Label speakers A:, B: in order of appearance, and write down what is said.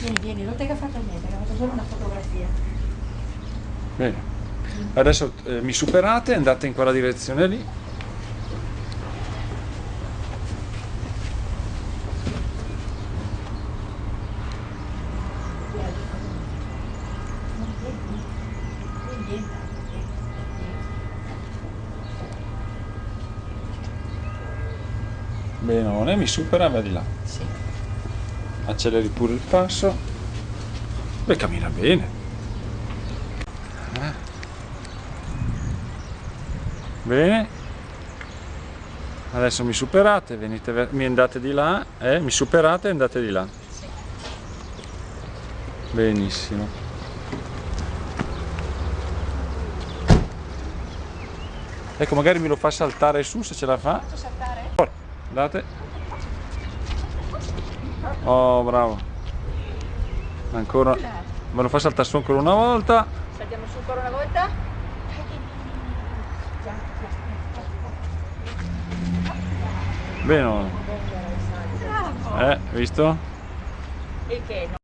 A: Vieni, vieni, non ti hai fatto niente, hai fatto solo una fotografia.
B: Bene. Adesso mi superate, andate in quella direzione lì. Benone, mi supera, va di là.
A: Sì.
B: Acceleri pure il passo. Beh, cammina bene. Bene. Adesso mi superate, venite, mi andate di là, mi superate e andate di là.
A: Sì.
B: Benissimo. Ecco, magari me lo fa saltare su se ce la fa.
A: Faccio saltare?
B: Andate. Oh, bravo. Ancora. Me lo fa saltare su ancora una volta.
A: Saltiamo su ancora una volta.
B: Bene.
A: Bravo.
B: Visto?
A: E che?